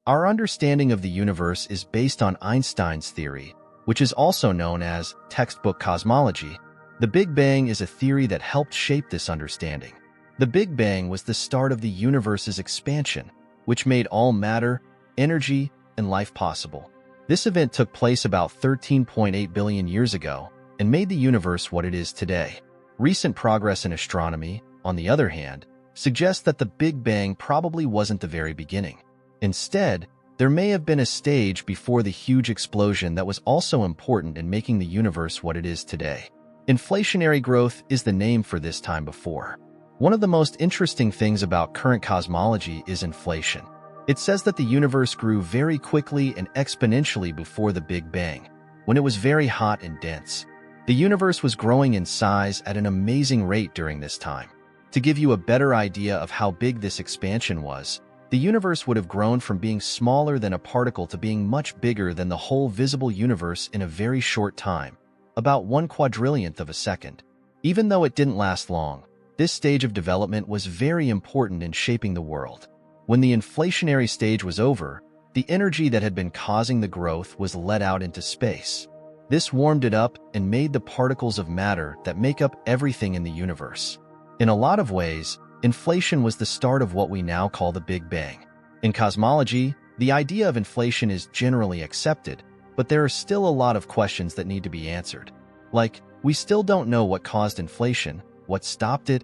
Our understanding of the universe is based on Einstein's theory, which is also known as textbook cosmology. The Big Bang is a theory that helped shape this understanding. The Big Bang was the start of the universe's expansion, which made all matter, energy, and life possible. This event took place about 13.8 billion years ago and made the universe what it is today. Recent progress in astronomy, on the other hand, suggests that the Big Bang probably wasn't the very beginning. Instead, there may have been a stage before the huge explosion that was also important in making the universe what it is today. Inflationary growth is the name for this time before. One of the most interesting things about current cosmology is inflation. It says that the universe grew very quickly and exponentially before the Big Bang, when it was very hot and dense. The universe was growing in size at an amazing rate during this time. To give you a better idea of how big this expansion was, the universe would have grown from being smaller than a particle to being much bigger than the whole visible universe in a very short time, about 1/4 of a second. Even though it didn't last long, this stage of development was very important in shaping the world. When the inflationary stage was over, the energy that had been causing the growth was let out into space. This warmed it up and made the particles of matter that make up everything in the universe. In a lot of ways, inflation was the start of what we now call the Big Bang. In cosmology, the idea of inflation is generally accepted, but there are still a lot of questions that need to be answered. Like, we still don't know what caused inflation, what stopped it,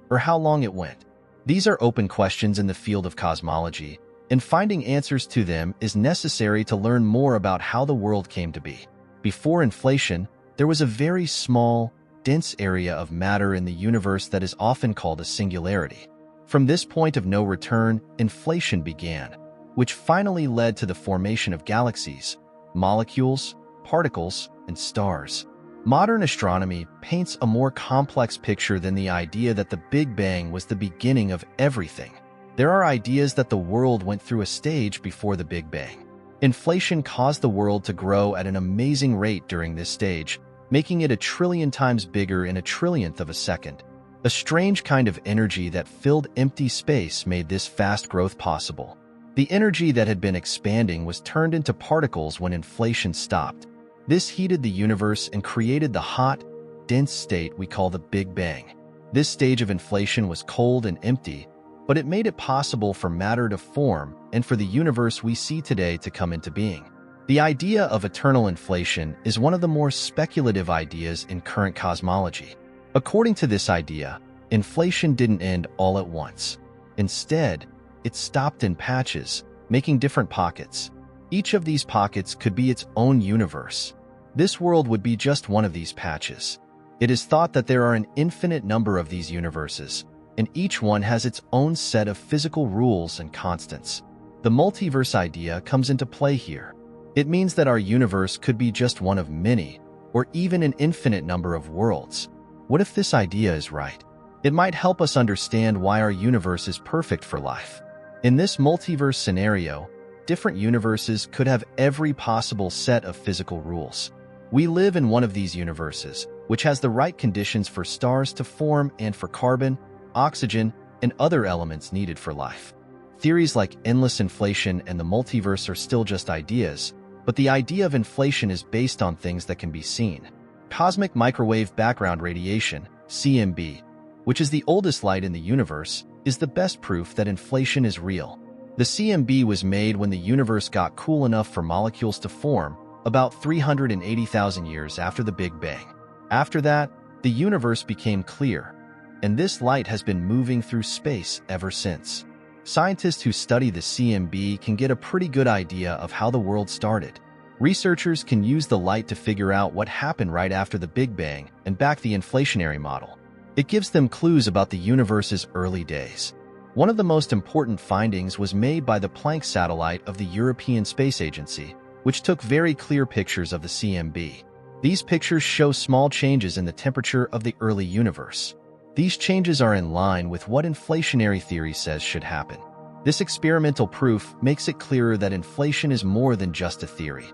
or how long it went. These are open questions in the field of cosmology, and finding answers to them is necessary to learn more about how the world came to be. Before inflation, there was a very small, dense area of matter in the universe that is often called a singularity. From this point of no return, inflation began, which finally led to the formation of galaxies, molecules, particles, and stars. Modern astronomy paints a more complex picture than the idea that the Big Bang was the beginning of everything. There are ideas that the world went through a stage before the Big Bang. Inflation caused the world to grow at an amazing rate during this stage, making it 1,000,000,000 times bigger in 1,000,000,000th of a second. A strange kind of energy that filled empty space made this fast growth possible. The energy that had been expanding was turned into particles when inflation stopped. This heated the universe and created the hot, dense state we call the Big Bang. This stage of inflation was cold and empty, but it made it possible for matter to form and for the universe we see today to come into being. The idea of eternal inflation is one of the more speculative ideas in current cosmology. According to this idea, inflation didn't end all at once. Instead, it stopped in patches, making different pockets. Each of these pockets could be its own universe. This world would be just one of these patches. It is thought that there are an infinite number of these universes, and each one has its own set of physical rules and constants. The multiverse idea comes into play here. It means that our universe could be just one of many, or even an infinite number of worlds. What if this idea is right? It might help us understand why our universe is perfect for life. In this multiverse scenario, different universes could have every possible set of physical rules. We live in one of these universes, which has the right conditions for stars to form and for carbon, oxygen, and other elements needed for life. Theories like endless inflation and the multiverse are still just ideas, but the idea of inflation is based on things that can be seen. Cosmic microwave background radiation, CMB, which is the oldest light in the universe, is the best proof that inflation is real. The CMB was made when the universe got cool enough for molecules to form, about 380,000 years after the Big Bang. After that, the universe became clear, and this light has been moving through space ever since. Scientists who study the CMB can get a pretty good idea of how the world started. Researchers can use the light to figure out what happened right after the Big Bang and back the inflationary model. It gives them clues about the universe's early days. One of the most important findings was made by the Planck satellite of the European Space Agency, which took very clear pictures of the CMB. These pictures show small changes in the temperature of the early universe. These changes are in line with what inflationary theory says should happen. This experimental proof makes it clearer that inflation is more than just a theory.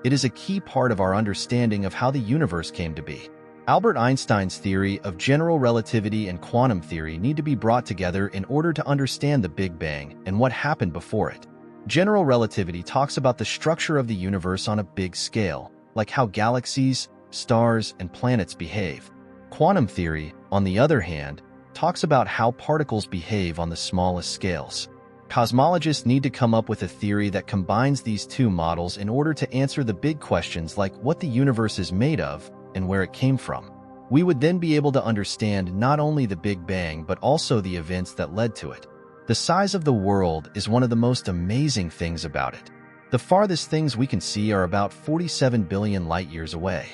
It is a key part of our understanding of how the universe came to be. Albert Einstein's theory of general relativity and quantum theory need to be brought together in order to understand the Big Bang and what happened before it. General relativity talks about the structure of the universe on a big scale, like how galaxies, stars, and planets behave. Quantum theory, on the other hand, talks about how particles behave on the smallest scales. Cosmologists need to come up with a theory that combines these two models in order to answer the big questions like what the universe is made of and where it came from. We would then be able to understand not only the Big Bang but also the events that led to it. The size of the world is one of the most amazing things about it. The farthest things we can see are about 47 billion light-years away.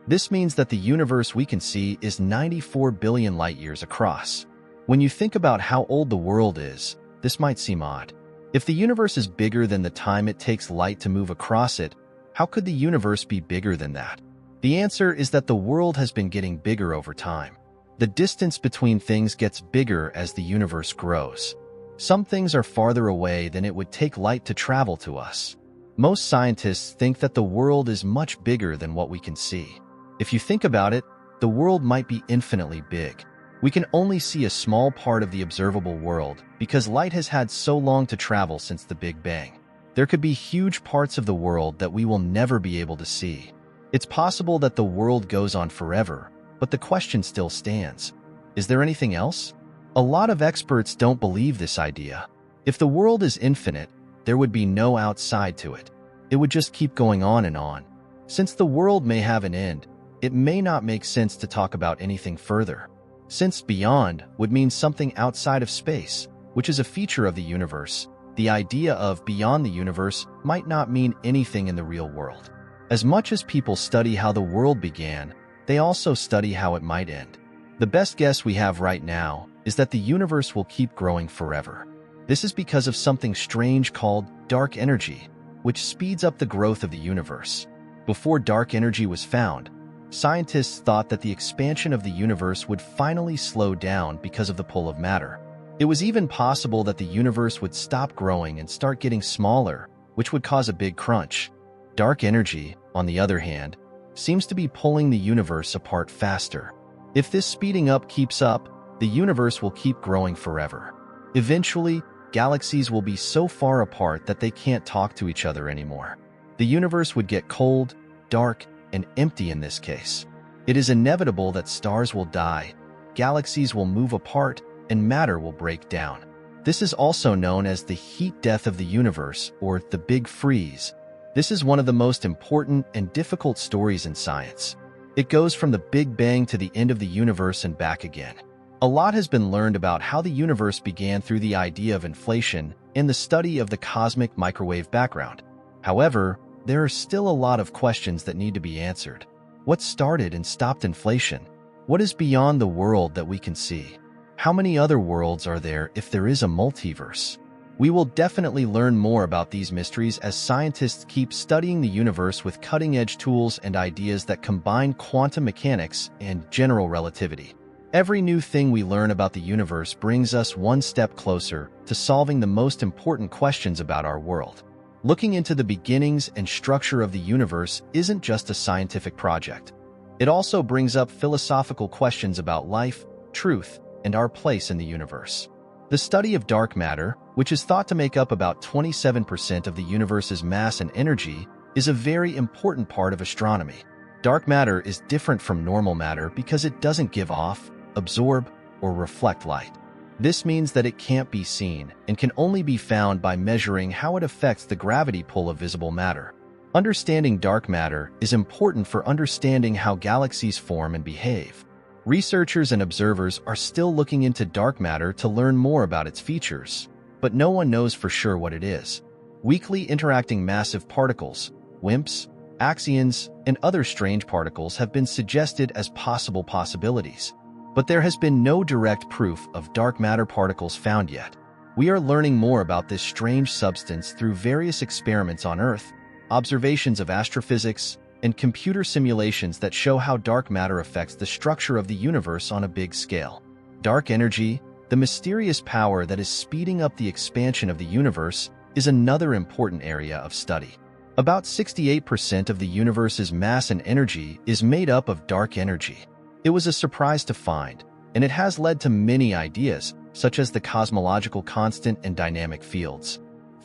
This means that the universe we can see is 94 billion light-years across. When you think about how old the world is, this might seem odd. If the universe is bigger than the time it takes light to move across it, how could the universe be bigger than that? The answer is that the world has been getting bigger over time. The distance between things gets bigger as the universe grows. Some things are farther away than it would take light to travel to us. Most scientists think that the world is much bigger than what we can see. If you think about it, the world might be infinitely big. We can only see a small part of the observable world because light has had so long to travel since the Big Bang. There could be huge parts of the world that we will never be able to see. It's possible that the world goes on forever, but the question still stands. Is there anything else? A lot of experts don't believe this idea. If the world is infinite, there would be no outside to it. It would just keep going on and on. Since the world may have an end, it may not make sense to talk about anything further. Since beyond would mean something outside of space, which is a feature of the universe, the idea of beyond the universe might not mean anything in the real world. As much as people study how the world began, they also study how it might end. The best guess we have right now is that the universe will keep growing forever. This is because of something strange called dark energy, which speeds up the growth of the universe. Before dark energy was found, scientists thought that the expansion of the universe would finally slow down because of the pull of matter. It was even possible that the universe would stop growing and start getting smaller, which would cause a big crunch. Dark energy, on the other hand, seems to be pulling the universe apart faster. If this speeding up keeps up, the universe will keep growing forever. Eventually, galaxies will be so far apart that they can't talk to each other anymore. The universe would get cold, dark, and empty in this case. It is inevitable that stars will die, galaxies will move apart, and matter will break down. This is also known as the heat death of the universe, or the Big Freeze. This is one of the most important and difficult stories in science. It goes from the Big Bang to the end of the universe and back again. A lot has been learned about how the universe began through the idea of inflation and the study of the cosmic microwave background. However, there are still a lot of questions that need to be answered. What started and stopped inflation? What is beyond the world that we can see? How many other worlds are there if there is a multiverse? We will definitely learn more about these mysteries as scientists keep studying the universe with cutting-edge tools and ideas that combine quantum mechanics and general relativity. Every new thing we learn about the universe brings us one step closer to solving the most important questions about our world. Looking into the beginnings and structure of the universe isn't just a scientific project. It also brings up philosophical questions about life, truth, and our place in the universe. The study of dark matter, which is thought to make up about 27% of the universe's mass and energy, is a very important part of astronomy. Dark matter is different from normal matter because it doesn't give off, absorb, or reflect light. This means that it can't be seen and can only be found by measuring how it affects the gravity pull of visible matter. Understanding dark matter is important for understanding how galaxies form and behave. Researchers and observers are still looking into dark matter to learn more about its features, but no one knows for sure what it is. Weakly interacting massive particles, WIMPs, axions, and other strange particles have been suggested as possible possibilities. But there has been no direct proof of dark matter particles found yet. We are learning more about this strange substance through various experiments on Earth, observations of astrophysics, and computer simulations that show how dark matter affects the structure of the universe on a big scale. Dark energy, the mysterious power that is speeding up the expansion of the universe, is another important area of study. About 68% of the universe's mass and energy is made up of dark energy. It was a surprise to find, and it has led to many ideas, such as the cosmological constant and dynamic fields.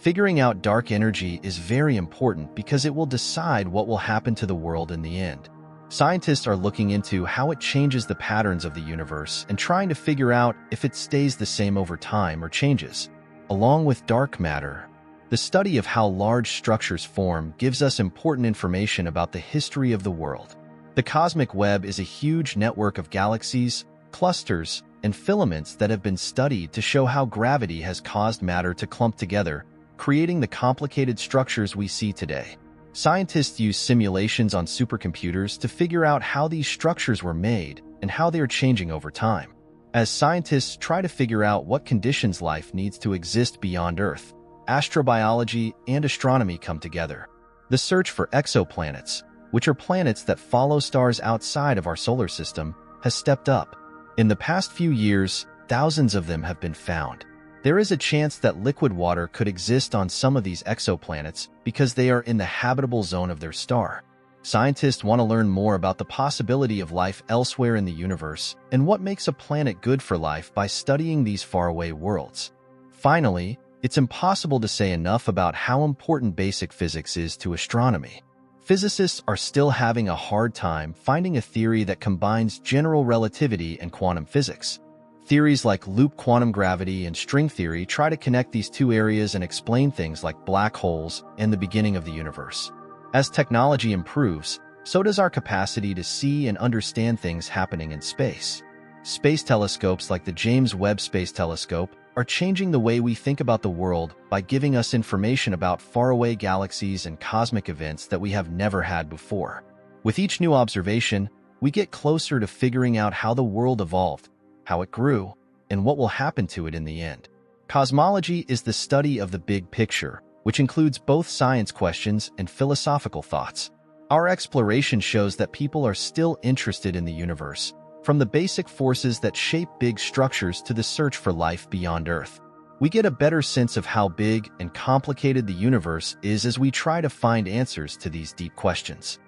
Figuring out dark energy is very important because it will decide what will happen to the world in the end. Scientists are looking into how it changes the patterns of the universe and trying to figure out if it stays the same over time or changes. Along with dark matter, the study of how large structures form gives us important information about the history of the world. The cosmic web is a huge network of galaxies, clusters, and filaments that have been studied to show how gravity has caused matter to clump together, creating the complicated structures we see today. Scientists use simulations on supercomputers to figure out how these structures were made and how they are changing over time. As scientists try to figure out what conditions life needs to exist beyond Earth, astrobiology and astronomy come together. The search for exoplanets, which are planets that follow stars outside of our solar system, has stepped up. In the past few years, thousands of them have been found. There is a chance that liquid water could exist on some of these exoplanets because they are in the habitable zone of their star. Scientists want to learn more about the possibility of life elsewhere in the universe and what makes a planet good for life by studying these faraway worlds. Finally, it's impossible to say enough about how important basic physics is to astronomy. Physicists are still having a hard time finding a theory that combines general relativity and quantum physics. Theories like loop quantum gravity and string theory try to connect these two areas and explain things like black holes and the beginning of the universe. As technology improves, so does our capacity to see and understand things happening in space. Space telescopes like the James Webb Space Telescope are changing the way we think about the world by giving us information about faraway galaxies and cosmic events that we have never had before. With each new observation, we get closer to figuring out how the world evolved, how it grew, and what will happen to it in the end. Cosmology is the study of the big picture, which includes both science questions and philosophical thoughts. Our exploration shows that people are still interested in the universe, from the basic forces that shape big structures to the search for life beyond Earth. We get a better sense of how big and complicated the universe is as we try to find answers to these deep questions.